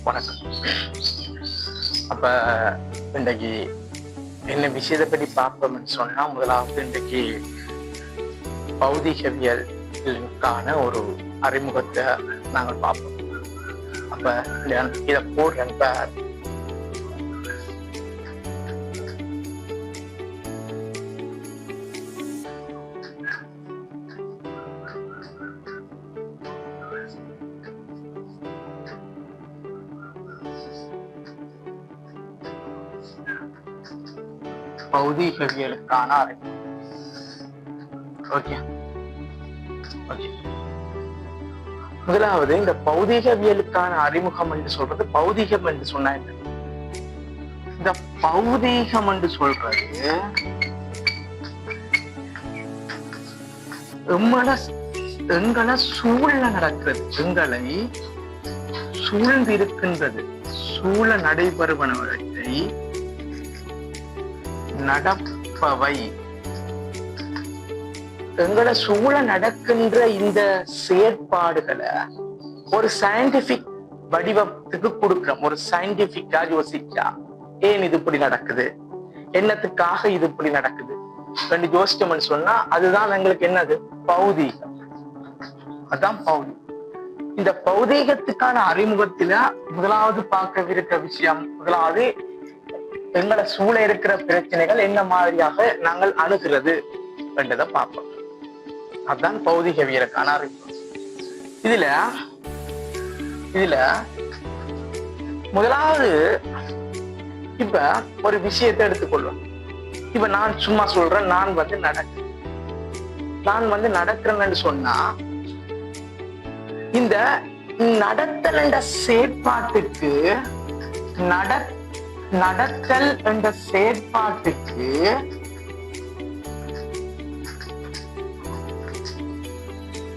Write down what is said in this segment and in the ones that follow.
வணக்கம். அப்ப இன்றைக்கு என்ன விஷயத்தை பற்றி பார்ப்போம்னு சொன்னா, முதலாவது இன்றைக்கு பௌதிகவியலுக்கான ஒரு அறிமுகத்தை நாங்கள் பார்ப்போம். அப்ப இதை போடுறேன். பௌதிகவியலுக்கான அறிமுகம். ஓகே, முதலாவது இந்த பௌதிகவியலுக்கான அறிமுகம் என்று சொல்றது, பௌதிகம் என்று சொன்னா என்ன? இந்த பௌதீகம் என்று சொல்றது எங்களை சூழல நடக்கிறது, எங்களை சூழ்ந்திருக்கின்றது, சூழ நடைபெறுவனவற்றை நடப்பவை. எங்களை சூழ நடக்கின்ற இந்த செயற்பாடுகளை ஒரு சயின்டிபிக் வடிவத்துக்கு கொடுக்கிறோம். ஒரு சயின்டிபிக்கா யோசிச்சா ஏன் இது இப்படி நடக்குது, என்னத்துக்காக இது இப்படி நடக்குது ரெண்டு யோசிச்சோம்னு சொன்னா அதுதான் எங்களுக்கு என்னது? பௌதீகம். அதான் பௌதீகம். இந்த பௌதீகத்துக்கான அறிமுகத்துல முதலாவது பார்க்க விஷயம், முதலாவது எங்களை சூழ இருக்கிற பிரச்சனைகள் என்ன மாதிரியாக நாங்கள் அணுகிறது என்றதை பார்ப்போம். அதுதான் பௌதிகவியலுக்கான அறிமுகம். இதுல முதலாவது இப்ப ஒரு விஷயத்தை எடுத்துக்கொள்வோம். இப்ப நான் சும்மா சொல்றேன், நான் நடக்கிறேன்னு சொன்னா இந்த நடத்தல் என்ற செயற்பாட்டுக்கு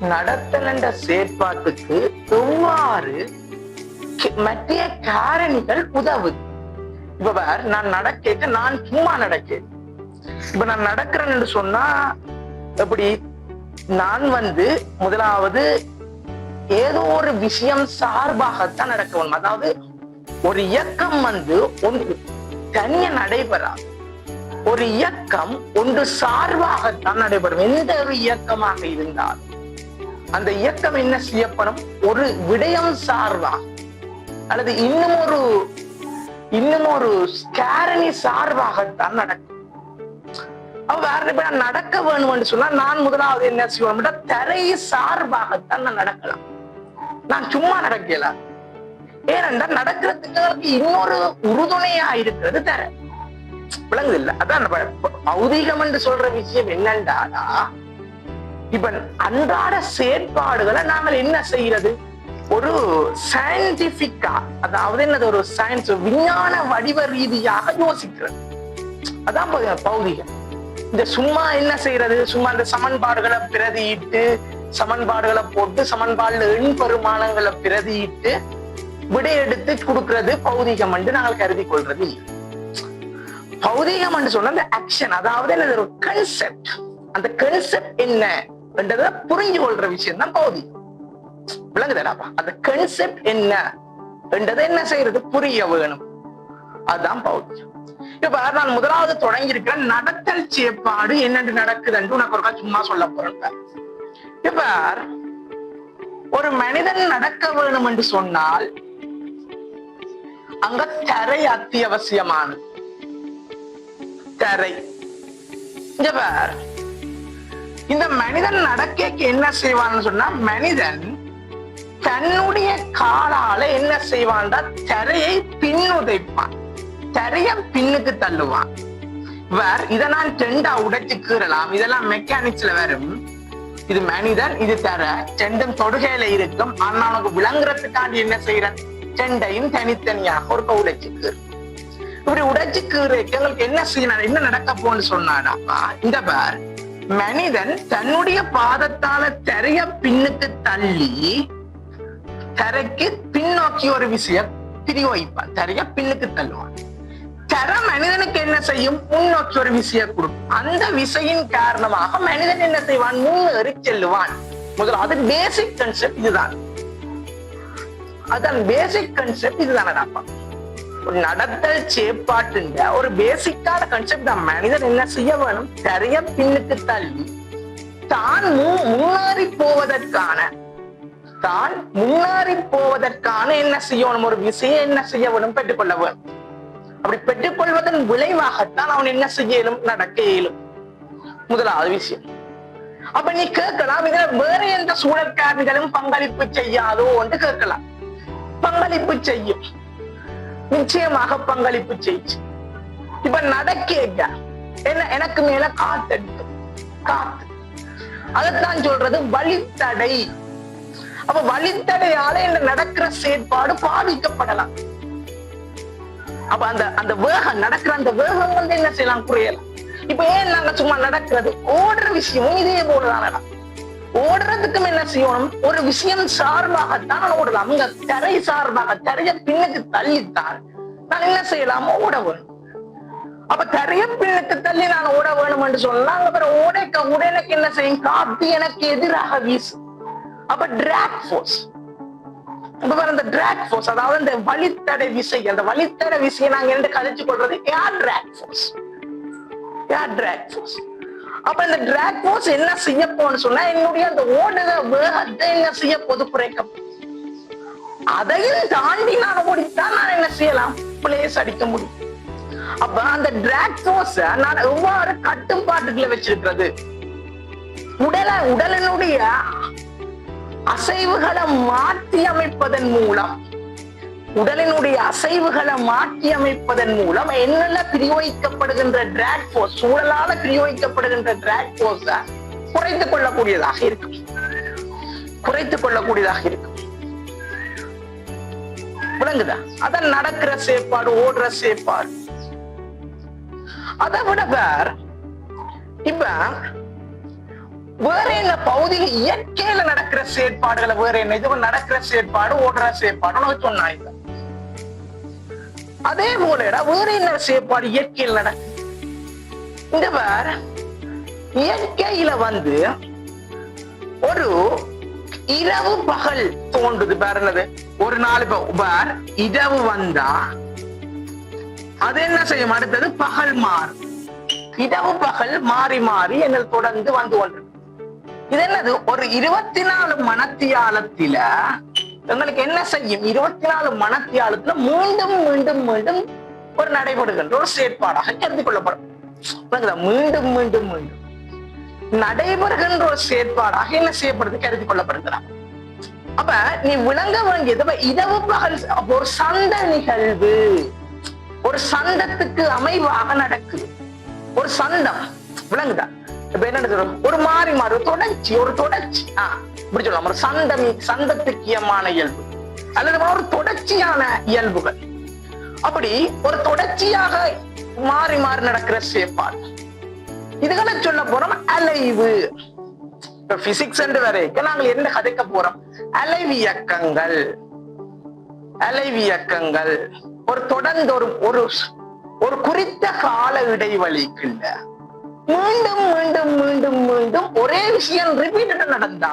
நடத்தல் என்ற செயற்பாட்டுக்கு எவ்வாறு மத்திய காரணிகள் உதவுது? இப்ப நான் நடக்க, நான் சும்மா நடக்கேன். இப்ப நான் நடக்கிறேன்னு சொன்னா எப்படி? நான் முதலாவது ஏதோ ஒரு விஷயம் சார்பாகத்தான் நடக்க வேணும். அதாவது ஒரு இயக்கம் ஒன்று தனிய நடைபெறாது. ஒரு இயக்கம் ஒன்று சார்பாகத்தான் நடைபெறும். எந்த ஒரு இயக்கமாக இருந்தால் அந்த இயக்கம் என்ன செய்யப்படும்? ஒரு விடயம் சார்பாக அல்லது இன்னும் ஒரு காரணி சார்பாகத்தான் நடக்கும். நான் நடக்க வேணும் என்று சொன்னா நான் முதலாவது என்ன செய்வோம்? தரை சார்பாகத்தான் நான் நடக்கலாம். நான் சும்மா நடக்கலாம். ஏனென்றால் நடக்கிறதுக்கு இன்னொரு உறுதுணையா இருக்கிறது தர. விளங்குது இல்ல? அதான் பௌதீகம் என்று சொல்ற விஷயம் என்னண்டானா, இப்ப அன்றாட செயற்பாடுகளை நாங்கள் என்ன செய்யறது? ஒரு சயின்டிபிக்கா, அதாவது என்னது, ஒரு சயின்ஸ் விஞ்ஞான வடிவ ரீதியாக யோசிக்கிறது. அதான் பௌதீகம். இந்த சும்மா என்ன செய்யறது? சும்மா இந்த சமன்பாடுகளை பிரதியிட்டு, சமன்பாடுகளை போட்டு, சமன்பாடுல எண் பெருமானங்களை பிரதியிட்டு விடை எடுத்து கொடுக்கிறது பௌதீகம் என்று நாங்கள் கருதி கொள்றது. பௌதீகம் என்று சொன்ன அந்த ஆக்ஷன், அதாவது ஒரு கன்செப்ட், அந்த கன்செப்ட் என்ன என்றதை புரிஞ்சு கொள்ற விஷயம் தான் பௌதீகம். விளங்குதாப்பா? அந்த கன்செப்ட் என்ன என்றதை என்ன செய்யறது? புரிய வேணும். அதுதான் பௌதீகம். இப்ப நான் முதலாவது தொடங்கி இருக்கிற நடத்தல் செயற்பாடு என்னென்று நடக்குதுன்னு உனக்கு ஒருக்கா சும்மா சொல்ல போறேன். இப்ப ஒரு மனிதன் நடக்க வேணும் என்று சொன்னால் அங்க தரை அத்தியாவசியமானது. தரை. இந்த மனிதன் நடக்க என்ன செய்வான்னு சொன்னா, மனிதன் தன்னுடைய காலால என்ன செய்வான்டா, தரையை பின்னுதைப்பான், தரைய பின்னுக்கு தள்ளுவான். இதை நான் டெண்டா உடைச்சு கீறலாம். இதெல்லாம் மெக்கானிக்ஸ்ல வரும். இது மனிதன், இது தர, டெண்டும் தொடுகையில இருக்கும். ஆனா உனக்கு விளங்குறதுக்காண்டி என்ன செய்யறேன்? டெண்டையும் தனித்தனியாக ஒரு உடைச்சுக்கு. இப்படி உடைச்சுக்கு எங்களுக்கு என்ன செய்யணும், என்ன நடக்க போன்னு சொன்னாடாப்பா, இந்த பார், மனிதன் தன்னுடைய பாதத்தால தரைய பின்னுக்கு தள்ளி தரைக்கு பின்னோக்கி ஒரு விஷயம் பிரிவைப்பான், தரைய பின்னுக்கு தள்ளுவான். தர மனிதனுக்கு என்ன செய்யும்? முன்னோக்கி ஒரு விஷயம் கொடுக்கும். அந்த விசையின் காரணமாக மனிதன் என்ன செய்வான்? முன்னேறி செல்லுவான். முதல்ல அது பேசிக் கான்செப்ட் இதுதான். அதான் பேசிக் கான்செப்ட் இதுதானடா. ஒரு நடத்தல் செயற்பாட்டுன்ற ஒரு பேசிக்கான கான்செப்ட் தான். மனிதன் என்ன செய்ய வேணும்? நிறைய பின்னுக்கு தள்ளி தான் முன்னேறி போவதற்கான என்ன செய்யணும்? ஒரு விஷயம் என்ன செய்ய வேணும்? பெற்றுக்கொள்ள வேணும். அப்படி பெற்றுக்கொள்வதன் விளைவாகத்தான் அவன் என்ன செய்ய இயலும்? நடக்க இயலும். முதலாவது விஷயம். அப்ப நீ கேட்கலாம், இதுல வேற எந்த சூழல் காரணிகளும் பங்களிப்பு செய்யாதோ என்று கேட்கலாம். பங்களிப்பு செய்யும், நிச்சயமாக பங்களிப்பு செய்யும். இப்ப நடக்க என்ன, எனக்கு மேல காத்தடிக்கும், காத்து, அதைத்தான் சொல்றது வழித்தடை. அப்ப வழித்தடையால இந்த நடக்கிற செயற்பாடு பாதிக்கப்படலாம். அப்ப அந்த வேகம் நடக்கிற அந்த வேகம் வந்து என்ன செய்யலாம்? குறையலாம். இப்ப ஏன் நாங்க சும்மா நடக்கிறது? ஓடுற விஷயமும் இதே போலதான். ஓடுறதுக்கும் என்ன செய்யணும்? ஒரு விஷயம் சார்பாகத்தான் ஓடலாம். இங்க தரை சார்பாக தரைய பின்னுக்கு தள்ளித்தான் நான் என்ன செய்யலாம்? ஓட வேணும். அப்ப தரைய பின்னுக்கு தள்ளி நான் ஓட வேணும் என்று சொன்னா அப்புறம் உடனே என்ன செய்யும்? காத்து எனக்கு எதிராக வீசு. அப்ப டிராக் ஃபோர்ஸ், அந்த டிராக் ஃபோர்ஸ், அதாவது இந்த வழித்தடை விசை, அந்த வழித்தடை விசையை நாங்க என்ன கதைச்சு கொள்றது? ஏர் டிராக் ஃபோர்ஸ். அப்ப இந்த டிராக் ஃபோர்ஸ் என்ன செய்ய போன்னு சொன்னா என்னுடைய அந்த ஓடுற வேகத்தை என்ன செய்ய போது? குறைக்க. அதையும் தாண்டி நான் ஓடித்தான் நான் என்ன செய்யலாம்? பிளேஸ் அடிக்க முடியும். அப்ப அந்த டிராக் ஃபோர்ஸ் நான் எவ்வாறு கட்டுப்பாட்டுக்குள்ள வச்சிருக்கிறது? உடலினுடைய அசைவுகளை மாற்றி அமைப்பதன் மூலம், உடலினுடைய அசைவுகளை மாற்றி அமைப்பதன் மூலம் என்னென்ன பிரயோகிக்கப்படுகின்ற டிராக் ஃபோர்ஸ், சூழலால பிரயோகிக்கப்படுகின்ற டிராக் ஃபோர்ஸ் குறைத்துக் கொள்ளக்கூடியதாக இருக்கும். விளங்குதா? அதான் நடக்கிற செயற்பாடு, ஓடுற செயற்பாடு. அதை விட வேற இப்ப வேற என்ன பகுதியில் இயற்கையில நடக்கிற செயற்பாடுகளை வேற என்ன? இது நடக்கிற செயற்பாடு, ஓடுற செயற்பாடு சொன்னாங்க. அதே போல வேற என்ன செயற்பாடு இயற்கையில் நடக்கு? இந்த வேற இயற்கையில வந்து ஒரு இரவு பகல் தோன்றுது. பாருங்க, ஒரு நாள் இரவு வந்தா அது என்ன செய்யும்? அடுத்தது பகல் மாறும். இரவு பகல் மாறி மாறி என்ன தொடர்ந்து வந்து கொண்டு. இது என்னது? ஒரு 24 மணத்தியாலத்தில எங்களுக்கு என்ன செய்யும்? 24 மணத்தியாலத்துல மீண்டும் மீண்டும் மீண்டும் ஒரு நடைபெறுகின்ற ஒரு செயற்பாடாக கருதி கொள்ளப்படும். மீண்டும் மீண்டும் மீண்டும் நடைபெறுகின்ற ஒரு செயற்பாடாக என்ன செய்யப்படுது? கருதி கொள்ளப்படுகிறார். அப்ப நீ விளங்க வேண்டியது இரவு பகல் ஒரு சந்த நிகழ்வு, ஒரு சந்தத்துக்கு அமைவாக நடக்குது. ஒரு சந்தம், விளங்குதா? இப்ப என்ன ஒரு மாறி மாறி தொடர்ச்சி, இப்படி சொல்லலாம். ஒரு சந்தத்துக்கியமான இயல்பு அல்லது ஒரு தொடர்ச்சியான இயல்புகள். அப்படி ஒரு தொடர்ச்சியாக மாறி மாறி நடக்கிற செயற்பாடு, இதுகளை சொல்ல போறோம் அலைவு. பிசிக்ஸ் என்று வரைக்கும் நாங்கள் என்ன கதைக்க போறோம்? அலைவியக்கங்கள். ஒரு தொடர்ந்து ஒரு குறித்த கால இடைவெளிக்குள்ள மீண்டும் மீண்டும் மீண்டும் மீண்டும் ஒரே விஷயம் ரிப்பீட்டட் நடந்தா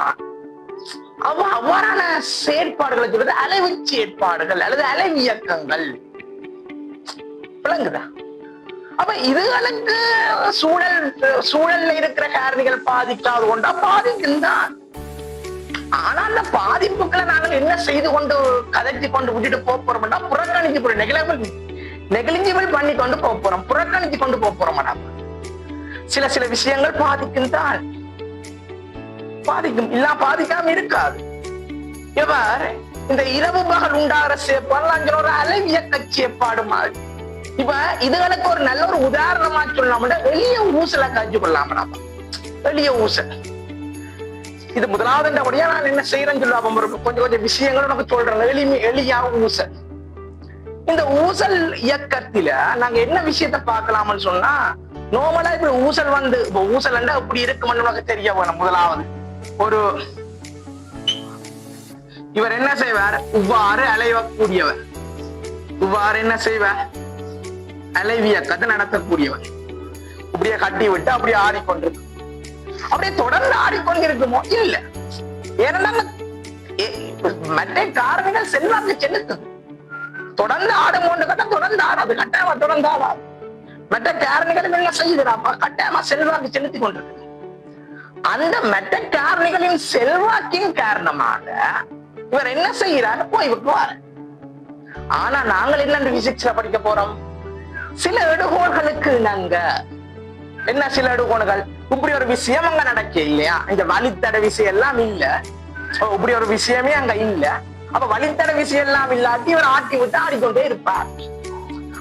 அவ்வாறான செயற்பாடுகளை சொல்றது அலைவு செயற்பாடுகள் அல்லது அலைவியக்கங்கள். விளங்குதா? அப்ப இதுகளுக்கு சூழல்ல இருக்கிற காரணிகள் பாதிக்காது கொண்டா பாதிக்கும்தான். ஆனா அந்த பாதிப்புகளை நாங்கள் என்ன செய்து கொண்டு கதைச்சு கொண்டு விட்டுட்டு போறோம்னா புறக்கணிச்சு போறோம். நெகிழிஞ்சிபிள் பண்ணி கொண்டு போறோம், புறக்கணிச்சு கொண்டு போறோம். சில விஷயங்கள் பாதிக்கும் தான், பாதிக்கும், இல்ல பாதிக்காம இருக்காது. எவ்வாறு இந்த இரவு பகல் உண்டாகிற செயற்பாடு ஒரு அலைவியக்க செயற்பாடு மாதிரி. இப்ப இதுகளுக்கு ஒரு நல்ல ஒரு உதாரணமா சொல்லாம எளிய ஊசலை காய்ச்சி கொள்ளலாம். எளிய ஊசல் இது முதலாவதுன்றபடியா நான் என்ன செய்யறேன்னு சொல்லுவாங்க. கொஞ்சம் விஷயங்கள் நமக்கு சொல்றேன். எளிய ஊசல். இந்த ஊசல் இயக்கத்துல நாங்க என்ன விஷயத்த பார்க்கலாம்னு சொன்னா, நோமலா இப்படி ஊசல் வந்து ஊசல் அப்படி இருக்கும்னு உனக்கு தெரிய வேணும். முதலாவது இவர் என்ன செய்வார்? இவ்வாறு அலைவக்கூடியவர். இவ்வாறு என்ன செய்வார்? அலைவியக்கத்தை நடத்தக்கூடியவர். அப்படியே கட்டி விட்டு அப்படியே ஆடிக்கொண்டிருக்கும். அப்படியே தொடர்ந்து ஆடிக்கொண்டிருக்குமோ? இல்ல. ஏன்னா மற்ற காரணிகள் செல்வாக்கு செலுத்துது. தொடர்ந்து ஆடும் ஒன்று கட்ட தொடர்ந்து ஆடாது, கட்டாயமா தொடர்ந்து ஆடாது. மற்ற காரணிகளும் என்ன செய்யுதுடாப்பா, கட்டாயமா செல்வாக்கு செலுத்தி கொண்டிருக்கு. அந்த மற்ற காரணிகளின் செல்வாக்கின் காரணமாக இவர் என்ன செய்யறாரு, போய் விட்டுவாரு. ஆனா நாங்கள் என்ன பிசிக்ஸ்ல படிக்க போறோம், சில எடுகோள்களுக்கு நாங்க என்ன, சில எடுகோள்கள் இப்படி ஒரு விஷயம் அங்க நடக்க இல்லையா, இந்த வழித்தட விஷயம் எல்லாம் இல்ல, இப்படி ஒரு விஷயமே அங்க இல்ல, அப்ப வழித்தட விஷயம் எல்லாம் இல்லாட்டி இவர் ஆட்டி விட்டு ஆடிக்கொண்டே இருப்பார்.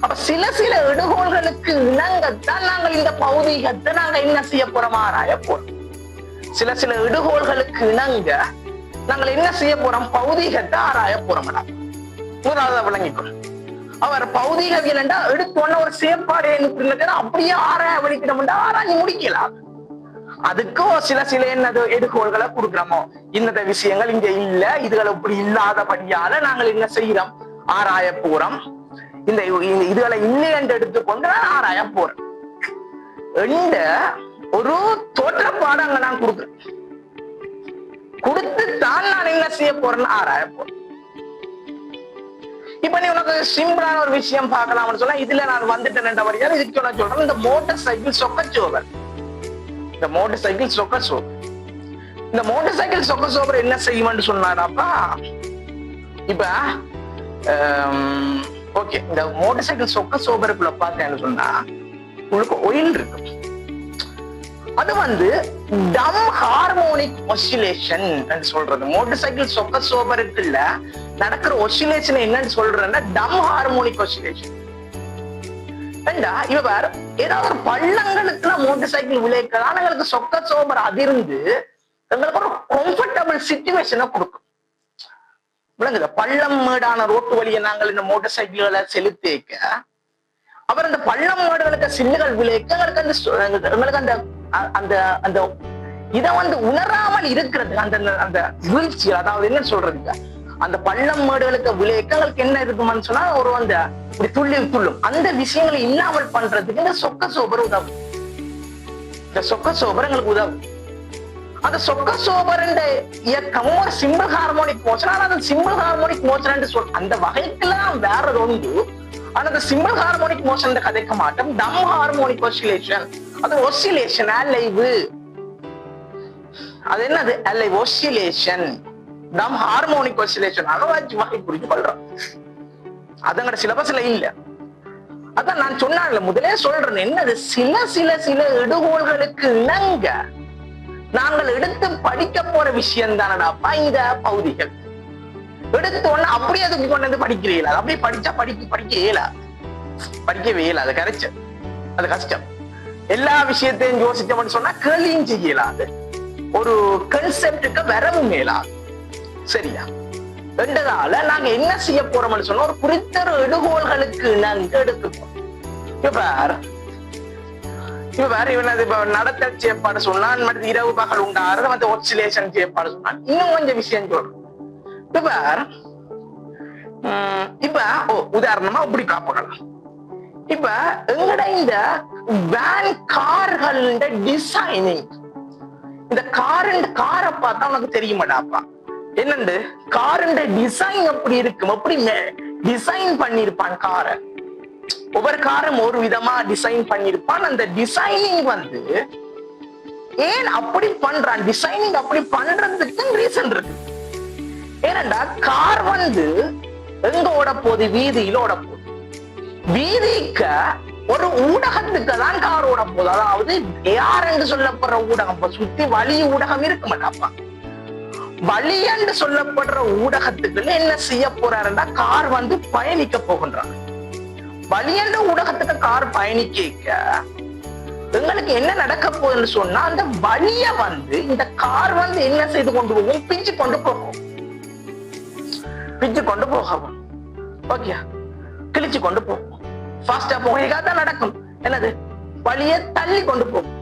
அப்ப சில சில எடுகோள்களுக்கு இணங்கத்தான் நாங்கள் இந்த பௌதீகத்தை நாங்க என்ன செய்ய போறோம், ஆராய போறோம். சில சில எடுகோள்களுக்கு இணங்க நாங்கள் என்ன செய்ய போறோம், பௌதீகத்தை ஆராய போறோம். முதலாவது விளங்கிக்கணும், அவர் பௌதீகவியல் என்றா எடுத்தோன்ன ஒரு செயற்பாடு அப்படியே ஆராய வலிக்கணும், ஆராய்ச்சி முடிக்கலாம். அதுக்கோ சில சில என்னது எடுகோள்களை கொடுக்கிறோமோ, இந்த விஷயங்கள் இங்க இல்ல, இதுகள் இப்படி இல்லாதபடியால நாங்கள் என்ன செய்யறோம், ஆராய போறோம். இந்த இதுகளை இல்லை என்று எடுத்துக்கொண்டு நான் ஆராய போறேன் என்ற ஒரு தோற்றப்பாடு அங்க நான் கொடுக்குறேன். கொடுத்து தான் நான் என்ன செய்ய போறேன்னு ஆராய போறேன். இப்ப நீ உனக்கு சிம்பிளான ஒரு விஷயம் பார்க்கலாம்னு சொன்னா, இதுல நான் வந்துட்டேன். இதுக்கு நான் சொல்றேன், இந்த மோட்டார் சைக்கிள் சொக்கச்சோவர், இந்த மோட்டார் சைக்கிள் சொக்கச்சோவர், இந்த மோட்டார் சைக்கிள் சொக்கச்சோவர் என்ன செய்யும்னு சொன்னாராப்பா. இப்ப ஓகே, இந்த மோட்டார் சைக்கிள் சொக்கச்சோவருக்குள்ள பார்த்தேன்னு சொன்னா உங்களுக்கு ஒயில் இருக்கு. அது டம் ஹார்மோனிக் ஒசிலேஷன் சொல்றது. மோட்டார் சைக்கிள் சொக்கச்சோவருக்குள்ள நடக்கிற ஒசிலேஷன் என்னன்னு சொல்றேன்னா டம் ஹார்மோனிக் ஒசிலேஷன். இவ வேற ஏதாவது ஒரு பள்ளங்களுக்கு மோட்டார் சைக்கிள் விளைக்கலாம், எங்களுக்கு சொக்கச்சோவர் அதிர்ந்து எங்களுக்கு ஒரு கம்ஃபர்டபுள் சிச்சுவேஷனை கொடுக்கும். விளங்குது, பள்ளம் மேடான ரோட்டு வழியை நாங்கள் இந்த மோட்டார் சைக்கிள்களை செலுத்திக்க, அவர் அந்த பள்ளம் மேடுகளுக்கு சில்லுகள் விளைக்க எங்களுக்கு அந்த அந்த அந்த இதை உணராமல் இருக்கிறது, அந்த அந்த வீழ்ச்சி, அதாவது என்ன சொல்றதுக்கு, அந்த பள்ளம் மேடுகளுக்கு விளைக்க எங்களுக்கு என்ன இருக்குமான்னு சொன்னா ஒரு அந்த துள்ளும் அந்த விஷயங்களை இல்லாமல் பண்றதுக்கு இந்த சொக்கச்சோவர் உதவும். இந்த சொக்கச்சோவர் எங்களுக்கு உதவும். அந்த சொக்கச்சோவர் இயக்கமும் ஒரு சிம்பிள் ஹார்மோனிக் மோஷன். ஆனா அந்த சிம்பிள் ஹார்மோனிக் மோஷன் சொல் அந்த வகைக்கெல்லாம் வேற ஒன்று. ஆனா அந்த சிம்பிள் ஹார்மோனிக் மோஷன் கதைக்க மாட்டோம். டம் ஹார்மோனிக் ஒசிலேஷன், அது ஒசிலேஷன், அலைவு. அது என்னது, அலைவு, ஒசிலேஷன், டம் ஹார்மோனிக் ஒசிலேஷன். வகை புரிஞ்சு கொள்றோம். அதுங்கட சிலபஸ்ல இல்ல. அதான் நான் சொன்ன முதலே சொல்றேன், என்னது, சில சில சில எடுகோள்களுக்கு இணங்க நாங்கள் எடுத்து படிக்க போற விஷயம் தானடாப்பா இந்த பௌதிகள். எடுத்த உடனே அப்படியே அதுக்கு கொண்டு வந்து படிக்கிறீங்களா, அப்படியே படிச்சா படிக்க இயலாது, படிக்கவே இயலாது, கரைச்ச அது கஷ்டம். எல்லா விஷயத்தையும் யோசிச்சோம்னு சொன்னா கேள்வியும் செய்யலாது, ஒரு கன்செப்டுக்கு வரவும் இயலாது. சரியா? ரெண்டதால நாங்க என்ன செய்ய போறோம்னு சொன்னா ஒரு குறித்த எடுகோள்களுக்கு நாங்க எடுத்துப்போம். நடத்தல் செயற்பாடு சொன்னான், இரவு பகல் உண்டாறது மற்ற ஒசிலேஷன் செயற்பாடு சொன்னான். இன்னும் கொஞ்சம் விஷயம் சொல்றோம். இப்ப உதாரணமா இப்படி காப்பலாம். இப்ப எங்கட இந்த வேன் கார்கள் டிசைனிங், இந்த காரை பார்த்தா உனக்கு தெரியுமாடாப்பா என்னண்டு காருண்ட டிசைன் எப்படி இருக்கும், எப்படி டிசைன் பண்ணிருப்பான் காரை. ஒவ்வொரு காரும் ஒரு விதமா டிசைன் பண்ணிருப்பான். அந்த டிசைனிங் ஏன் அப்படி பண்றான், டிசைனிங் அப்படி பண்றதுக்கு ரீசன் இருக்கு. ஏனண்டா கார் எங்க ஓட போகுது, வீதியில ஓட போகுது. வீதிக்க ஒரு ஊடகத்துக்கு தான் கார் ஓட போகுது. அதாவது ஏர் என்று சொல்லப்படுற ஊடகம், சுத்தி வழி ஊடகம் இருக்கு மாட்டாப்பா. வழி என்று சொல்லப்படுற ஊடகத்துக்கு என்ன செய்ய போறாருன்னா கார் பயணிக்க போகின்றாங்க. வழியண்ட ஊடகத்துக்கு கார் பயணிக்க எங்களுக்கு என்ன நடக்க போகுதுன்னு சொன்னா, அந்த வழிய இந்த கார் என்ன செய்து கொண்டு போகும், பிச்சு கொண்டு போகும், பிச்சு கொண்டு போகும். ஓகே, கிழிச்சு கொண்டு போகும். ஃபாஸ்டா போகாதான் நடக்கும். என்னது, வழிய தள்ளி கொண்டு போகும்.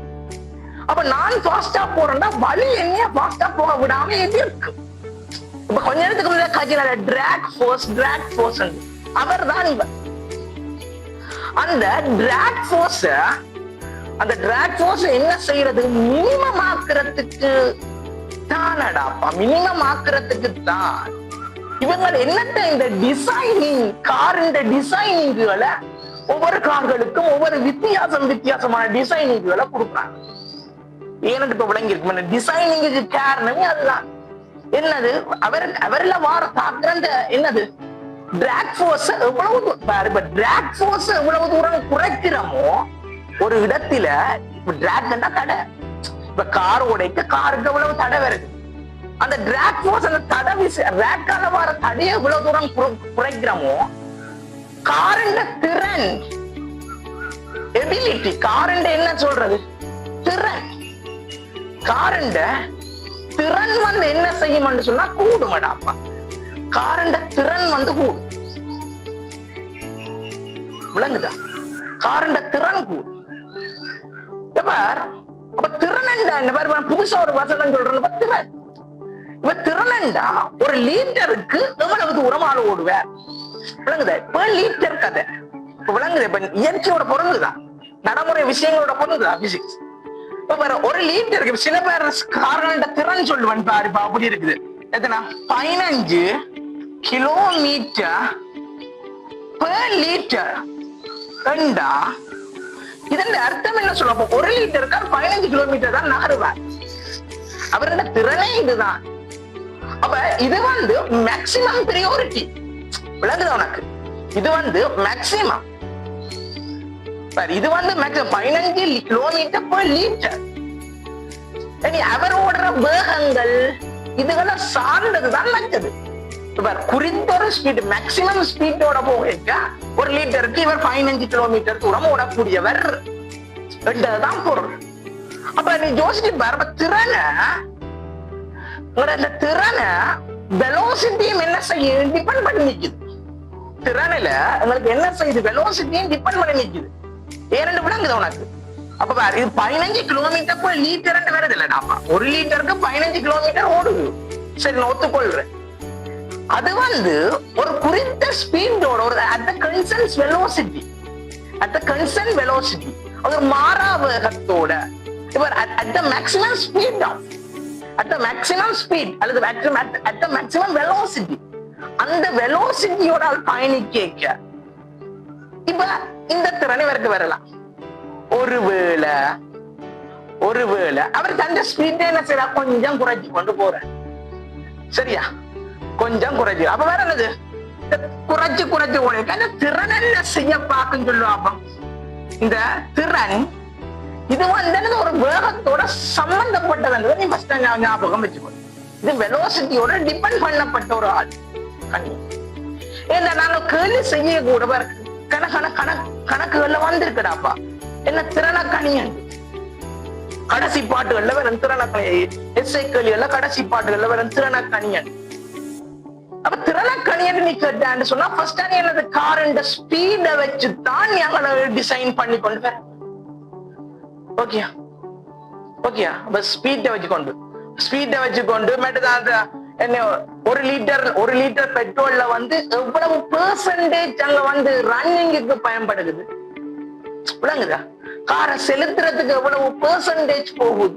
அப்ப நான் ஃபாஸ்டா போறேன்னா வழி என்ன ஃபாஸ்டா போக விடாம எது இருக்கு. இப்ப கொஞ்ச நேரத்துக்கு முன்னாடி காட்சியில டிராக் ஃபோர்ஸ் அவர் தான் இவர். அந்த டிராக் ஃபோர்ஸ் என்ன செய்யறது, மினிமம் ஆக்குறதுக்கு தானடாப்பா, மினிமம் ஆக்குறதுக்கு தான். இவங்க என்னத்த இந்த டிசைனிங், காரின் டிசைனிங்குகளை ஒவ்வொரு கார்களுக்கும் ஒவ்வொரு வித்தியாசமான டிசைனிங்குகளை கொடுக்குறாங்க. எனக்கு இப்ப விளங்கி இருக்கு டிசைனிங்கு காரணமே அதுதான். என்னது அவர்ல வார தாக்குற என்னது டிராக் ஃபோர்ஸ் எவ்வளவு டிராக் ஃபோர்ஸ் எவ்வளவு தூரம் குறைக்கிறோமோ ஒரு இடத்துல, டிராக் தடை, இப்ப கார் உடைக்க காருக்கு எவ்வளவு தடை வருது, அந்த டிராக் ஃபோர்ஸ் அந்த தடை ரேக்கால வர தடையை எவ்வளவு தூரம் குறைக்கிறோமோ காரின் திறன், எபிலிட்டி, காரின் என்ன சொல்றது திறன், காரின் திறன் வந்து என்ன செய்யும் சொன்னா கூடுமடாப்பா. காரின் திறன் வந்து கூடும், விளங்குதா? காரின் திறன் கூடும். அப்ப திறன் புதுசா ஒரு வசனம் சொல்றேன். திறன் இப்ப திறனண்டா ஒரு லீட்டருக்கு எவ்வளவு தூரம் ஆள் ஓடுவேன், விளங்குதா? இப்ப லீட்டர் கதை விளங்குது. இப்ப இயற்கையோட பொருந்துதான், நடைமுறை விஷயங்களோட பொருந்துதான் பிசிக்ஸ். இப்ப ஒரு லீட்டருக்கு சில பேர் கார்களோட திறன் சொல்லுவேன் பாருப்பா, அப்படி இருக்குது. எத்தனா 15 கிலோமீட்டர் பெர் லிட்டர் கண்டா. இதன் அர்த்தம் என்ன சொல்ல? ஒரு லிட்டருக்கு 15 கிலோமீட்டர் தான் நகருவார். அவரோட திறனே இதுதான். அப்ப இது வந்து மேக்சிமம் பிரியோரிட்டி, விளங்குது உனக்கு? இது வந்து மேக்சிமம், இது வந்து 15 கிலோமீட்டர் பெர் லிட்டர். அவர் ஓடுற வேகங்கள் இதுகளை சார்ந்ததுதான் நச்சது. குறித்த ஒரு ஸ்பீட், மேக்சிமம் ஸ்பீடோட போக ஒரு லிட்டருக்கு இவர் 15 கிலோமீட்டர் தூரம் ஓடக்கூடியவர் என்றதுதான் பொருள். அப்ப நீ யோசிச்சு பாரு, திறனை வெலோசிட்டியும் என்ன செய்ய டிபெண்ட் பண்ணி நிக்குது. திறனில உங்களுக்கு என்ன செய்யுது? வெலோசிட்டியும் டிபெண்ட் பண்ணி நிக்குது. ஏன்னு விளங்குது உனக்கு? அப்ப பாரு, இது 15 கிலோமீட்டர் போய் லிட்டர் வருது இல்லடாப்பா. ஒரு லிட்டருக்கு 15 கிலோமீட்டர் ஓடுது, சரி நான் ஒத்துக்கொள்றேன். அது வந்து ஒரு குறித்த ஸ்பீடோட ஒரு அட் கன்சர்ன் வெலோசிட்டி, அது ஒரு மாறா வேகத்தோட at the maximum speed அல்லது at the maximum velocity, அந்த வெலோசிட்டியோட பயணிக்க இப்ப இந்த திறனை இவருக்கு வரலாம். ஒருவேளை அவர் தந்த ஸ்பீட் என்ன செய்யறா, கொஞ்சம் குறைச்சு கொண்டு போற, சரியா? கொஞ்சம் குறைச்சு. அப்ப வேற என்னது? குறைச்சு போன திறன் என்ன செய்ய பார்க்குன்னு சொல்லுவாங்க. இந்த திறன் இது வந்து ஒரு வேகத்தோட சம்பந்தப்பட்டது. நீ ஃபர்ஸ்ட் ஞாபகம் வச்சுக்கோ. இது வெலோசிட்டியோட டிபெண்ட் பண்ணப்பட்ட ஒரு ஆள். ஏன்னா நாங்க கேள்வி செய்ய கூட கணக்குகள்ல வந்திருக்கடாப்பா. என்ன திறன கணியன் கடைசி பாட்டுகள்ல வெறும் திறன எஸ்ஐ கேள்விகள்ல கடைசி பாட்டுகள்ல வெறும் திறன கணியன். அப்ப திறன கணியன் நீ கேட்டான்னு சொன்னா ஃபர்ஸ்ட் என்னது? காரண்ட ஸ்பீட வச்சுதான் எங்களை டிசைன் பண்ணி கொண்டு வர. ஓகே ஸ்பீட்டை வச்சுக்கொண்டு என்ன ஒரு லிட்டர் பெட்ரோல்ல வந்து எவ்வளவு பெர்சன்டேஜ் அங்க வந்து ரன்னிங்குக்கு பயன்படுகிறது, விளங்குதா? காரை செலுத்துறதுக்கு எவ்வளவு பெர்சன்டேஜ் போகுது.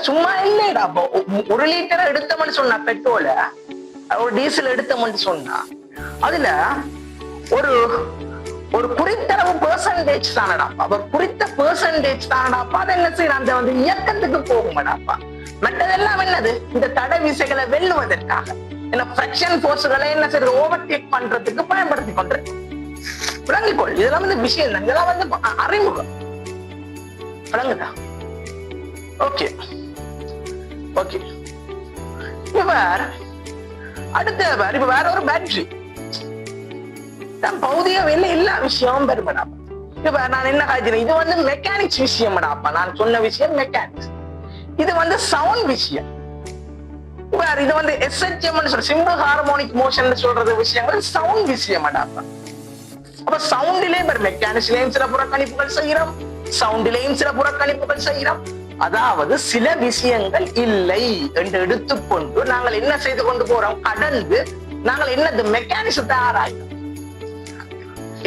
சும்மா இல்லைடா. ஒரு லிட்டரை எடுத்தோம்னு சொன்னா பெட்ரோல, ஒரு டீசல் எடுத்தோம்னு சொன்னா அதுல ஒரு குறித்தளவு பெர்சன்டேஜ் தானடாப்பா. அவர் குறித்த பெர்சன்டேஜ் தானடாப்பா. அதை என்ன செய்யற? அந்த வந்து இயக்கத்துக்கு போகுமாடாப்பா. மற்றதெல்லாம் என்னது? இந்த தடை விசைகளை வெல்லுவதற்காக, என்ன ஃபிரிக்ஷன் ஃபோர்ஸ்களை என்ன செய்யறது? ஓவர்டேக் பண்றதுக்கு பயன்படுத்தி கொண்டிருக்கு. விளங்கிக்கொள், இதெல்லாம் வந்து விஷயம் தான், இதெல்லாம் வந்து அறிமுகம். விளங்குதா? ஓகே இப்ப வேற ஒரு பேட்டரி பௌதிக வெளில எல்லா விஷயமும் பெருமடாப்பா. இப்ப நான் என்ன காய்ச்சினேன், இது வந்து மெக்கானிக்ஸ் விஷயம்டாப்பா. நான் சொன்ன விஷயம் மெக்கானிக்ஸ். இது வந்து சவுண்ட் விஷயம். இது வந்து SHM சிம்பிள் ஹார்மோனிக் மோஷன் சொல்றது விஷயங்கள் சவுண்ட் விஷயம்டாப்பா. அப்ப சவுண்டிலேயே மெக்கானிக்ஸ்லயும் சில புறக்கணிப்புகள் செய்யறோம், சவுண்டிலேயும் சில புறக்கணிப்புகள் செய்யறோம். அதாவது சில விஷயங்கள் இல்லை என்று எடுத்துக்கொண்டு நாங்கள் என்ன செய்து கொண்டு போறோம்? கடந்து நாங்கள் என்னது மெக்கானிசத்தை ஆராய்கிறோம்.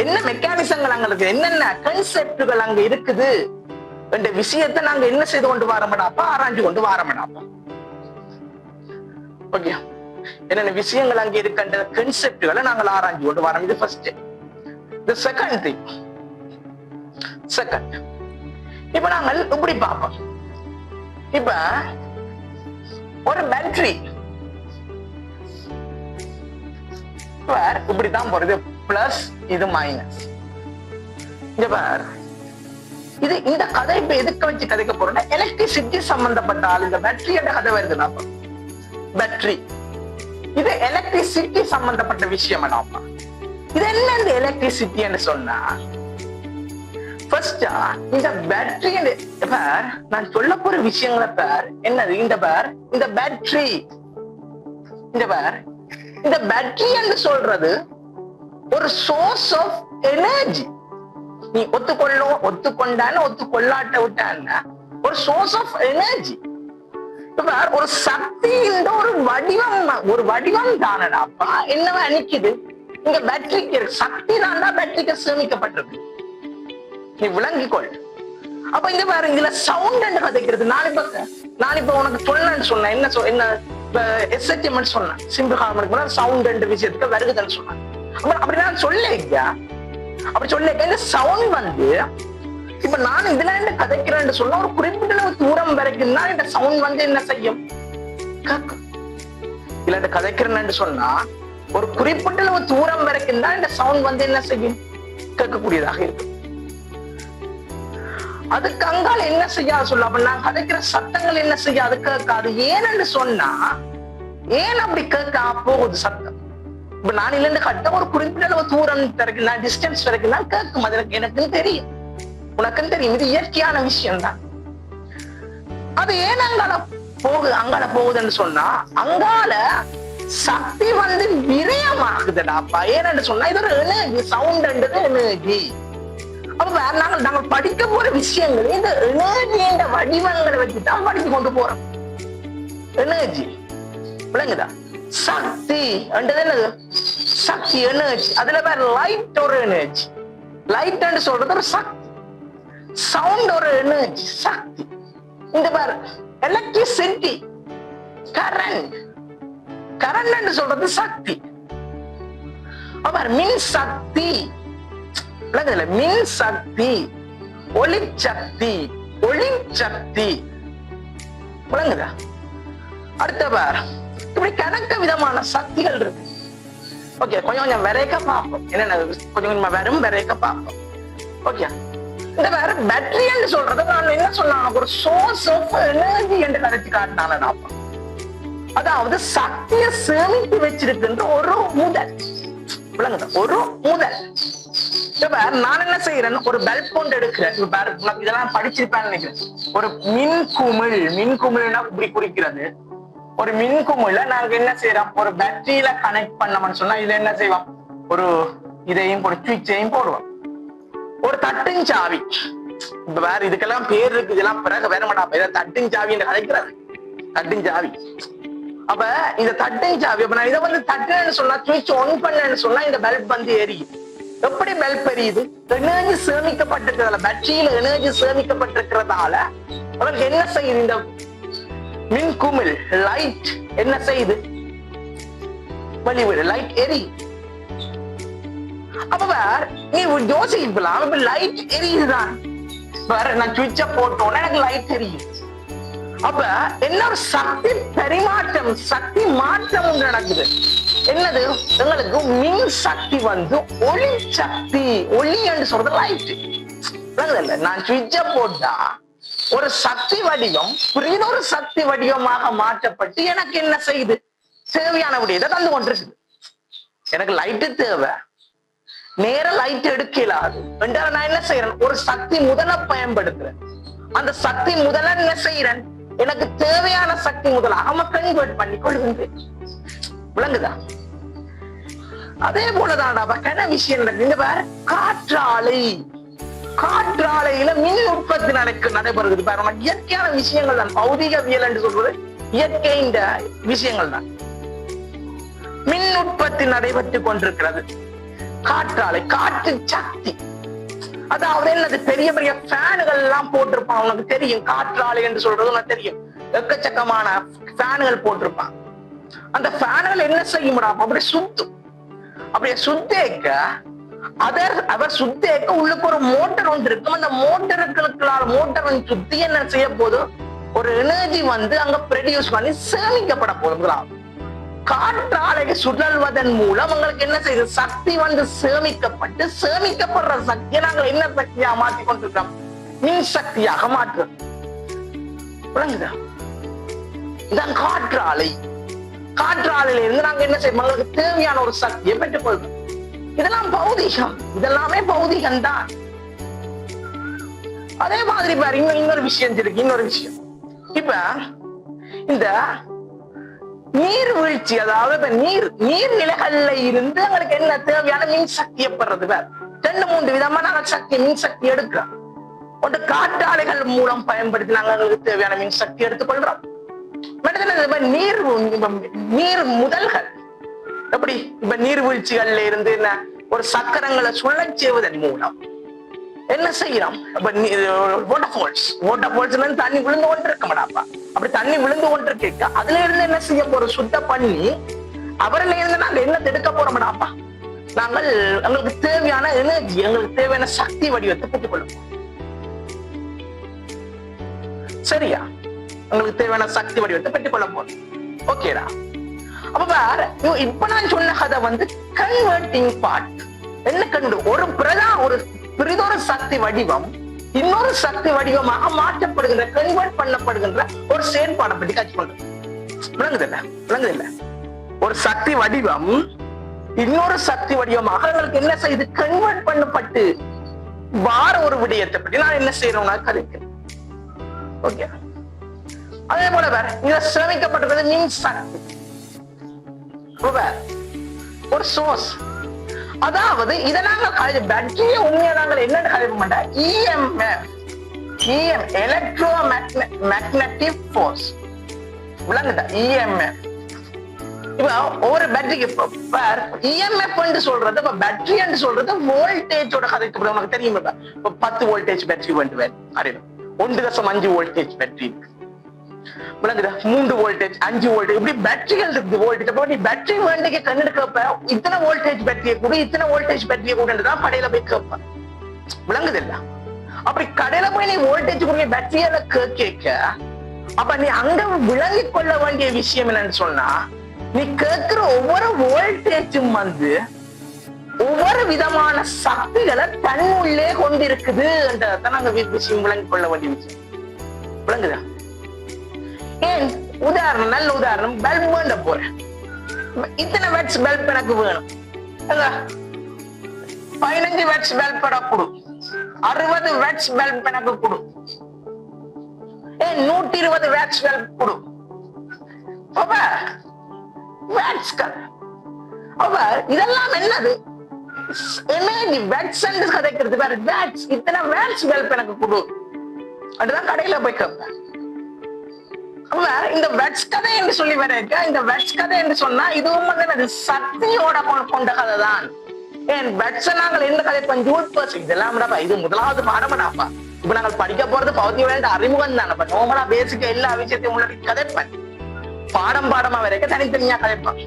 என்ன மெக்கானிசங்கள் அங்க இருக்கு, என்னென்ன கன்செப்டுகள் அங்க இருக்குது என்ற விஷயத்தை நாங்க என்ன செய்து கொண்டு வரமாடாப்பா? ஆராய்ஞ்சு கொண்டு வரமாடாப்பா. ஓகே, என்னென்ன விஷயங்கள் அங்கே இருக்கின்ற கன்செப்டுகளை நாங்கள் ஆராய்ஞ்சு கொண்டு வரோம். இது first. The second thing, second இப்ப நாங்கள் இப்படி பார்ப்போம். இப்ப ஒரு பேட்டரி இப்படித்தான் போறது, பிளஸ் இது மைனஸ். இங்க பார், இது இந்த கதை இப்ப எதுக்கு வச்சு கதைக்க போறோம்னா எலக்ட்ரிசிட்டி சம்பந்தப்பட்ட ஆள். இந்த பேட்டரியோட கதை வருதுன்னா பேட்டரி, இது எலக்ட்ரிசிட்டி சம்பந்தப்பட்ட விஷயம். இது என்ன இந்த எலக்ட்ரிசிட்டி என்று சொன்னா, ஃபர்ஸ்டா இந்த பேட்டரி பார், நான் சொல்ல போற விஷயங்களை பார் என்னது. இந்த பார், இந்த பேட்டரி, இந்த பார், இந்த பேட்டரி என்று சொல்றது ஒரு சோர்ஸ் ஆஃப் எனர்ஜி. நீ ஒத்துக்கொண்டான்னு ஒத்துக்கொள்ளாட்ட விட்டான்னா ஒரு சோர்ஸ் ஆஃப் எனர்ஜி. ஒரு சக்தியின் ஒரு வடிவம் தானடாப்பா. என்னவா நிக்குது இங்க பேட்டரிக்கு சக்தி தான்டா பேட்டரிக்கு சேமிக்கப்பட்டிருக்கு. நீ விளங்கிக்கொள். அப்ப இங்க பாரு, இதுல சவுண்ட் என்று கதைக்கிறது. நான் இப்ப உனக்கு சொன்னேன் என்ன எஸ்எச்எம் சொன்னேன், சிம்பிள் ஹார்மோனிக் சவுண்ட் என்ற விஷயத்துக்கு வருகுதுன்னு சொன்னேன். அப்படி நான் சொல்லேங்க, அப்படி சொல்ல இந்த சவுண்ட் வந்து இப்ப நான் இதுல என்ன கதைக்கிறேன்னு சொன்னா ஒரு குறிப்பிட்ட தூரம் வரைக்கும் தான் இந்த சவுண்ட் வந்து என்ன செய்யும், கேட்கும். இல்ல கதைக்கிறேன்னு சொன்னா ஒரு குறிப்பிட்ட தூரம் வரைக்கும் தான் இந்த சவுண்ட் வந்து என்ன செய்யும், கேட்கக்கூடியதாக இருக்கும். அதுக்கு அங்கால என்ன செய்யாது சொல்ல, அப்ப நான் கதைக்கிற சத்தங்கள் என்ன செய்யாது, கேட்காது. ஏன்னு சொன்னா ஏன் அப்படி கேட்க போகுது சத்தம். இப்ப நான் இல்ல கட்ட ஒரு குறிப்பிட்ட தூரம் வரைக்கும் நான் டிஸ்டன்ஸ் வரைக்கும் தான் கேட்கும். அது எனக்கும் தெரியும், உனக்கும் தெரியும். இது இயற்கையான விஷயம் தான். அது ஏன் அங்கால போகுதுன்னு சொன்னா அங்கால சக்தி வந்து விரயமாகுதுடாப்பா. ஏன்னு சொன்னா இது ஒரு எனர்ஜி, சவுண்ட்ன்றது எனர்ஜி. அப்ப நாங்கள் படிக்க போற விஷயங்கள் இந்த எனர்ஜின்ற வடிவங்களை வச்சுதான் படிச்சு கொண்டு போறோம். எனர்ஜி விளங்குதா? சக்தி என்னது, சக்தி எனர்ஜி. அதுல வேற லைட் ஒரு எனர்ஜி, லைட் சொல்றது ஒரு சக்தி, சவுண்ட் ஒரு எனர்ஜி சக்தி. இந்த பாரு எலக்ட்ரிசிட்டி, கரண்ட் சொல்றது சக்தி. மின் சக்தி, மின் சக்தி, ஒளி சக்தி, ஒளி சக்தி விளங்குதா? அடுத்த பார், இப்படி கணக்க விதமான சக்திகள் இருக்கு. ஓகே, கொஞ்சம் விரைக்க பார்ப்போம். என்னென்ன கொஞ்சம் வெறும் விரைக்க பார்ப்போம். ஓகே, இந்த வேற பேட்டரி சொல்றது நான் என்ன சொன்னாங்க, ஒரு சோர்ஸ் ஆஃப் எனர்ஜி என்று கருத்து காட்டினால, அதாவது சக்தியை சேமித்து வச்சிருக்கின்ற ஒரு முதல் விளங்குதா, ஒரு முதல். நான் என்ன செய்யறேன், ஒரு பல்ப் கொண்டு எடுக்கிறேன். இதெல்லாம் படிச்சிருப்பேன்னு நினைக்கிறேன். ஒரு மின்குமிழ்னா இப்படி குறிக்கிறது. ஒரு மின்குமிழ்ல நாங்க என்ன செய்யறோம், ஒரு பேட்டரியில கனெக்ட் பண்ணோம்னு சொன்னா இதுல என்ன செய்வோம், ஒரு இதையும் ஒரு சுவிட்சையும் போடுவோம். ஒரு தட்டின் சாவி, இப்ப வேற இதுக்கெல்லாம் பேர் இருக்கு, இதெல்லாம் பிறகு வேற மாட்டா. இதை தட்டின் சாவி என்று அழைக்கிறது, தட்டின் சாவி. அப்ப இந்த தட்டின் சாவி, அப்ப நான் இதை வந்து தட்டுன்னு சொன்னா, சுவிட்ச் ஆன் பண்ணேன்னு சொன்னா இந்த பல்ப் வந்து எரியும். எப்படி பல்ப் எரியுது, எனர்ஜி சேமிக்கப்பட்டிருக்கிறதால, பேட்டரியில எனர்ஜி சேமிக்கப்பட்டிருக்கிறதால அவருக்கு என்ன செய்யுது, இந்த மின்குமிழ் லைட் என்ன செய்யுது, வெளிவிடு லைட் எரி. அப்ப வேற நீ யோசிக்கலாம், இப்ப லைட் எரியுதுதான், வேற நான் சுவிட்ச போட்டோன்னா எனக்கு லைட் எரியும். அப்ப என்ன ஒரு சக்தி பரிமாற்றம், சக்தி மாற்றம் ஒன்று நடக்குது. என்னது, எங்களுக்கு மின் சக்தி வந்து ஒளி சக்தி, ஒளி என்று சொல்றது லைட். நான் சுவிட்ச போட்டா ஒரு சக்தி வடிவம் ஒரு சக்தி வடிவமாக மாற்றப்பட்டு எனக்கு என்ன செய்யுது, தேவையான விடயத்தை தந்து கொண்டிருக்குது. எனக்கு லைட்டு தேவை, நேர லைட் எடுக்கலாது என்றால் நான் என்ன செய்யறேன், ஒரு சக்தி முதல பயன்படுத்துறேன். அந்த சக்தி முதல என்ன செய்யறேன், எனக்கு தேவையான சக்தி முதலாக கன்வெர்ட் பண்ணி கொள்கின்றேன். விளங்குதா? அதே போலதான் விஷயம் நடக்குது. வேற காற்றாலை, காற்றாலையில மின் உற்பத்தி நடைபெறுகிறது. பாருங்க, இயற்கையான விஷயங்கள் தான், பௌதிகவியல் என்று சொல்றது இயற்கை இந்த விஷயங்கள் தான். மின் உற்பத்தி நடைபெற்றுக் கொண்டிருக்கிறது. காற்றாலை, காற்று சக்தி. அதாவது என்னது, பெரிய பெரிய ஃபேனுகள் எல்லாம் போட்டிருப்பான். உனக்கு தெரியும், காற்றாலை என்று சொல்றது உனக்கு தெரியும். எக்கச்சக்கமான ஃபேனுகள் போட்டிருப்பான். அந்த ஃபேன்கள் என்ன செய்யும்டா அப்படி சுத்தும். அப்படியே சுத்தேக்க அவர் சுத்தேக்க உள்ளுக்கு ஒரு மோட்டர் ஒன்று இருக்கும். அந்த மோட்டர் சுத்தி என்ன செய்ய போது ஒரு எனர்ஜி வந்து அங்க ப்ரொடியூஸ் பண்ணி சேமிக்கப்பட போகுது. காற்றாலை சுழல்வதன் மூலம் உங்களுக்கு என்ன செய்யுது, சக்தி வந்து சேமிக்கப்பட்டு சேமிக்கப்படுற சக்தியை நாங்கள் என்ன சக்தியா மாற்றி கொண்டிருக்கிறோம், மின் சக்தியாக மாற்றுறோம். விளங்குதா? இதான் காற்றாலை. காற்றாலையில இருந்து நாங்க என்ன செய்யணும், உங்களுக்கு தேவையான ஒரு சக்தியை பெற்றுக்கொள்றோம். இதெல்லாம் பௌதிகம், இதெல்லாமே பௌதிகம் தான். அதே மாதிரி பாரு இன்னொரு விஷயம் இருக்கு. இன்னொரு விஷயம், இப்ப இந்த நீர்வீழ்ச்சி, அதாவது நீர்நிலைகள்ல இருந்து எங்களுக்கு என்ன தேவையான மின் சக்தியை பெறது வேற 2-3 விதமான சக்தி மின் சக்தி எடுக்கிறோம். ஒன்று காற்றாலைகள் மூலம் பயன்படுத்தி நாங்கள் எங்களுக்கு தேவையான மின் சக்தி எடுத்துக்கொள்றோம். நீர் முதல்கள் எப்படி, இப்ப நீர்வீழ்ச்சிகள்ல இருந்து என்ன ஒரு சக்கரங்களை சுழறச் செய்வதன் மூலம் என்ன செய்யறோம், வாட்டர்ஃபால்ஸ் தண்ணி விழுந்து கொண்டு இருக்க மாட்டாப்பா. அப்படி தண்ணி விழுந்து கொண்டு இருக்க அதுல இருந்து என்ன செய்ய போறோம், சுத்தம் பண்ணி அவரில இருந்து நாங்க என்ன எடுக்க போறோம்டாப்பா, நாங்கள் எங்களுக்கு தேவையான எனர்ஜி, எங்களுக்கு தேவையான சக்தி வடிவத்தை பெற்றுக்கொள்ளும். சரியா? உங்களுக்கு தேவையான சக்தி வடிவத்தை பெற்றுக்கொள்ள போறோம். ஓகேடா? அப்ப வேற இப்ப நான் சொன்ன கதை வந்து கன்வெர்ட்டிங் பார்ட். என்ன கண்டு ஒரு பிரிதொரு சக்தி வடிவம் இன்னொரு சக்தி வடிவமாக மாற்றப்படுகின்ற, கன்வெர்ட் பண்ணப்படுகின்ற ஒரு செயற்பாடை பற்றி கற்றுக்கொள்றோம். விளங்குதில்ல? ஒரு சக்தி வடிவம் இன்னொரு சக்தி வடிவமாக எங்களுக்கு என்ன செய்யுது, கன்வெர்ட் பண்ணப்பட்டு வார ஒரு விடயத்தை பற்றி நான் என்ன செய்யறோம்னா கருக்கிறேன். ஓகே. அதே போல வேற இங்க சேமிக்கப்பட்டிருக்கிறது மின் சக்தி, ஒரு சோர்ஸ். அதாவது இதை நாங்கள் பேட்டரிய உண்மையா நாங்கள் என்னன்னு கழிப்ப மாட்டோம், EMF, எலக்ட்ரோ மேக்னெட்டிக் ஃபோர்ஸ். விளங்குதா? EMF. இப்ப ஒவ்வொரு பேட்டரிக்கு EMF சொல்றது, இப்ப பேட்டரி என்று சொல்றது வோல்டேஜோட கதைக்கு உனக்கு தெரியும். இப்ப 10 வோல்டேஜ் பேட்டரி வேண்டுவேன் அறியும், 1.5 வோல்டேஜ் பேட்டரி, 3 வோல்டேஜ், 5 வோல்டேஜ், இப்படி பேட்டரிகள் இருக்கு வோல்டேஜ். அப்ப நீ பேட்டரி வேண்டிய கண்ணெடுக்கப்ப இத்தனை வோல்டேஜ் பேட்டரியை கூட, இத்தனை வோல்டேஜ் பேட்டரியை கூடதான் கடையில போய் கேட்பேன். விளங்குது இல்ல? அப்படி கடையில போய் நீ வோல்டேஜ் கூட பேட்டரியால கேட்க, அப்ப நீ அங்க விளங்கிக் கொள்ள வேண்டிய விஷயம் என்னன்னு சொன்னா, நீ கேட்கிற ஒவ்வொரு வோல்டேஜும் வந்து ஒவ்வொரு விதமான சக்திகளை தன்னுள்ளே கொண்டிருக்குது என்றதான் நாங்க விஷயம் விளங்கிக் கொள்ள வேண்டிய விஷயம். விளங்குதா? ஏன் உதாரணம், நல்ல உதாரணம், பல்ப் வேண்ட போறேன். இத்தனை வாட்ஸ் பல்ப் எனக்கு வேணும், 15 வாட்ஸ் பல்ப் எனக்கு கொடு, 60 வாட்ஸ் பல்ப் எனக்கு கொடு, 120 வாட்ஸ் பல்ப் கொடு. இதெல்லாம் என்னது, எனர்ஜி. வாட்ஸ் கதைக்கிறது வேற. வாட்ஸ், இத்தனை வாட்ஸ் பல்ப் எனக்கு கொடு, அதுதான் கடையில போய் கேட்பேன். இந்த வெட்ஸ் கதை என்று சொல்லி வரைக்க, இந்த வெட்ஸ் கதை என்று சொன்னா இதுவும் வந்து சக்தியோட கொண்ட கதை தான். ஏன் வெட்ஸ் நாங்கள் எந்த கதை ஜூல் பர்ஸ் இதெல்லாம் இது முதலாவது பாடமாடாப்பா. இப்ப நாங்கள் படிக்க போறது பௌத்திய விளையாட்டு அறிமுகம் தானப்பா. நோமலா பேசிக்க எல்லா விஷயத்தையும் முன்னாடி கதைப்பேன். பாடமா வரைக்க தனித்தனியா கதைப்பேன்.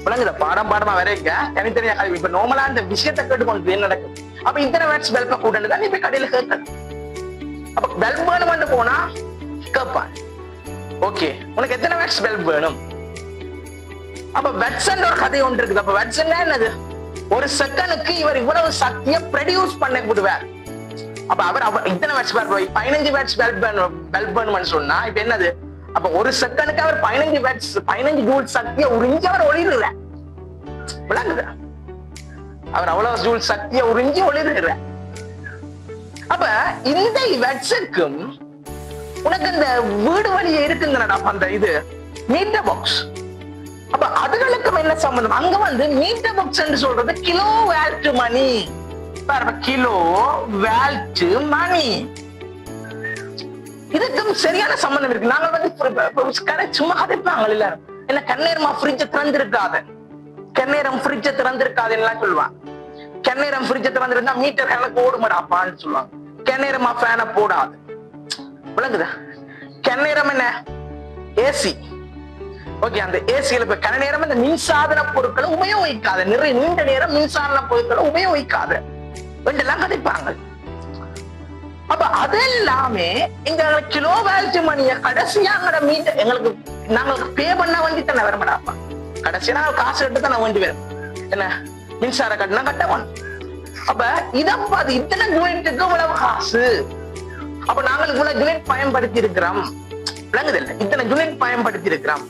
விளங்குத? பாடமா வரைக்க தனித்தனியா கதை. இப்ப நோமலா இந்த விஷயத்தை கேட்டுக்கொண்டு என்ன நடக்குது, அப்ப இத்தனை வெட்ஸ் பெல்ப கூட்டன்னு தான் இப்ப கடையில கேட்கணும். அப்ப பெல்ப் வேணும்னு போனா கேட்பான், ஓகே உனக்கு எத்தனை வாட்ஸ் பல்ப் வேணும். அப்ப வெட்சன் ஒரு கதை ஒன்று இருக்குது. அப்ப வெட்சன் என்னது, ஒரு செகண்டுக்கு இவர் இவ்வளவு சக்தியை ப்ரொடியூஸ் பண்ண விடுவார். அப்ப அவர் இத்தனை வாட்ஸ் பல்ப், 15 வாட்ஸ் பல்ப் வேணும்னு சொன்னா இப்ப என்னது, அப்ப ஒரு செகண்டுக்கு அவர் 15 ஜூல் சக்தியை உறிஞ்சி அவர் ஒளிர்கிறார். விளங்குதா? அவர் அவ்வளவு ஜூல் சக்தியை உறிஞ்சி ஒளிர்கிறார். அப்ப இந்த வெட்ஸுக்கும் உனக்கு இந்த வீடு வழியே இருக்குங்கடா அந்த இது மீட்டர் பாக்ஸ். அப்ப அதுகளுக்கும் என்ன சம்பந்தம், அங்க வந்து மீட்டர் பாக்ஸ் என்று சொல்றது கிலோ வாட் மணி. கிலோ வாட் மணி, இதுக்கும் சரியான சம்பந்தம் இருக்கு. நாங்க வந்து சும்மா கதைப்பாங்க எல்லாரும், என்ன கண்ணேரமா ஃப்ரிட்ஜ் திறந்திருக்காது, கண்ணேரம் ஃப்ரிட்ஜ் திறந்திருக்காது எல்லாம் சொல்லுவாங்க. கண்ணேரம் ஃப்ரிட்ஜ் திறந்திருந்தா மீட்டர் கணக்கு ஓடுமாடாப்பான்னு சொல்லுவாங்க. கண்ணேரமா ஃபேனை போடாது. விளங்குதா? கண்ணேரம் என்ன, ஏசி. ஓகே, அந்த ஏசியில இப்ப கன நேரம் இந்த மின்சாதன பொருட்களை உபயோகிக்காத, நிறைய நீண்ட நேரம் மின்சாதன பொருட்களை உபயோகிக்காத என்றெல்லாம் கதைப்பாங்க. அப்ப அது எல்லாமே எங்க கிலோவாட் மணிய கடைசியா மீட்டர் எங்களுக்கு நாங்களுக்கு பே பண்ண வேண்டி தானே வரமாடாப்பா. கடைசியா நாங்கள் காசு எடுத்து தானே வேண்டி வரும். என்ன மின்சார கட்டணம் கட்டவன். அப்ப இதப்பா அது இத்தனை யூனிட்டுக்கு இவ்வளவு காசு. அப்ப நாங்கள் இவ்வளவு யூனிட் பயன்படுத்தி இருக்கிறோம். விளங்குது இல்லை, இத்தனை யூனிட் பயன்படுத்தி இருக்கிறோம்.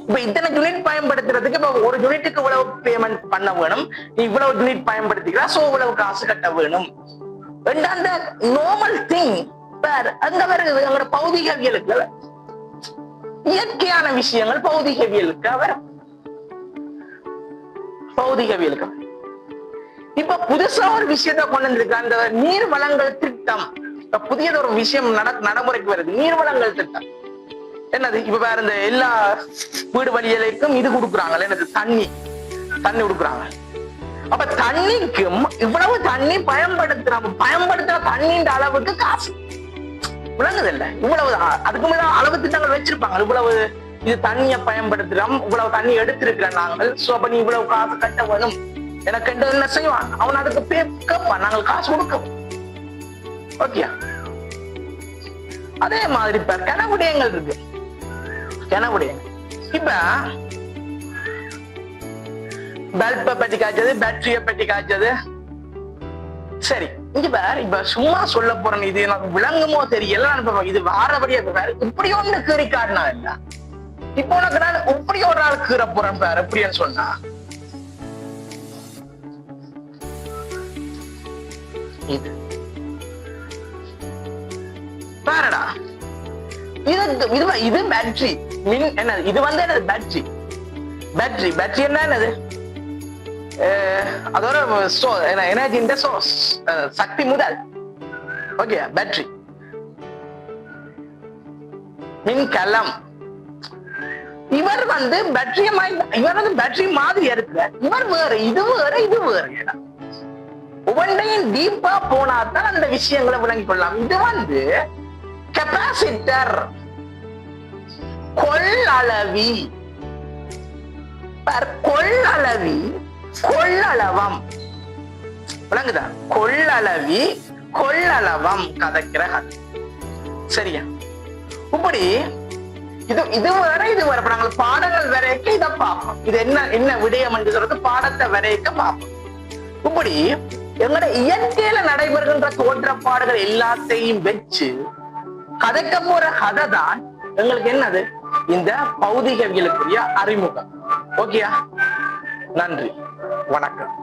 இப்ப இத்தனை யூனிட் பயன்படுத்துறதுக்கு இப்ப ஒரு யூனிட்டுக்கு இவ்வளவு பேமெண்ட் பண்ண வேணும், நீ இவ்வளவு யூனிட் பயன்படுத்திக்கிறா, சோ இவ்வளவு காசு கட்ட வேணும். அந்த நார்மல் திங் அங்க வருது எங்களோட பௌதிகவியலுக்கு, இயற்கையான விஷயங்கள் பௌதிகவியலுக்கு வரும். பௌதிகவியலுக்கு இப்ப புதுசா ஒரு விஷயத்த கொண்டு வந்திருக்கு, அந்த நீர் வளங்கள் திட்டம். இப்ப புதியது ஒரு விஷயம் நடைமுறைக்கு வருது, நீர் வளங்கள் திட்டம். என்னது இப்ப வேற இந்த எல்லா வீடு வழிகளுக்கும் இது கொடுக்குறாங்க, என்னது தண்ணி கொடுக்குறாங்க. அப்ப தண்ணிக்கும் இவ்வளவு தண்ணி பயன்படுத்துற தண்ணின்ற அளவுக்கு காசு விளங்குது இல்ல. இவ்வளவு அதுக்கு மேல அளவு திட்டங்கள் வச்சிருப்பாங்க. இவ்வளவு இது தண்ணியை பயன்படுத்துறோம், இவ்வளவு தண்ணி எடுத்திருக்கிறோம் நாங்கள், சோ அப்ப நீ இவ்வளவு காசு கட்ட வேணும். எனக்கு என்ன செய்வான் அவன், அதுக்கு கேட்பான், நாங்கள் காசு கொடுக்க. ஓகே, அதே மாதிரி இப்ப கனவுடையங்கள் இருக்கு. கனவுடையங்கள் இப்ப பல்பை பத்தி காய்ச்சது, பேட்டரிய பத்தி காய்ச்சது. சரி, இங்க பாரு, இப்ப சும்மா சொல்ல போறேன், இது எனக்கு விளங்குமோ தெரியல, இது வாரபடியா பாரு, இப்படி ஒண்ணு கீறி காட்டினா இல்ல. இப்போ உனக்கு நான் இப்படி ஒரு நாள் கீற போறேன் பாரு, எப்படின்னு சொன்னா இது பாருடா, இது பேட்டரி மின் என்னது, இது வந்து என்னது பேட்டரி. பேட்டரி என்ன என்னது, அதோட எனர்ஜி சோர்ஸ், சக்தி முதல். ஓகே, பேட்டரி மின்கலம். இவர் வந்து பேட்டரி மாதிரி இருக்கு. இவர் வேற, இது வேற, இது வேற. ஒவ்வொன்றையும் டீப்பா போனாதான் அந்த விஷயங்களை விளங்கிக் கொள்ளலாம். இது வந்து கெப்பாசிட்டர், கொள்ளளவி, கொள்ளளவி, கொள்ளளவம். விளங்குதா? கொள்ளளவி, கொள்ளளவம் கதைக்கிற சரியா? இப்படி இது வேற, இது வேற. நாங்கள் பாடங்கள் வரைக்க இதை பார்ப்போம். இது என்ன விடயம் என்று சொல்றது பாடத்தை வரைக்க பார்ப்போம். இப்படி எங்களோட இயற்கையில நடைபெறுகின்ற தோற்றப்பாடுகள் எல்லாத்தையும் வச்சு கதைக்க போற கதை தான் எங்களுக்கு என்னது, இந்த பௌதிகவியலுக்குரிய அறிமுகம். ஓகேயா? நன்றி, வணக்கம்.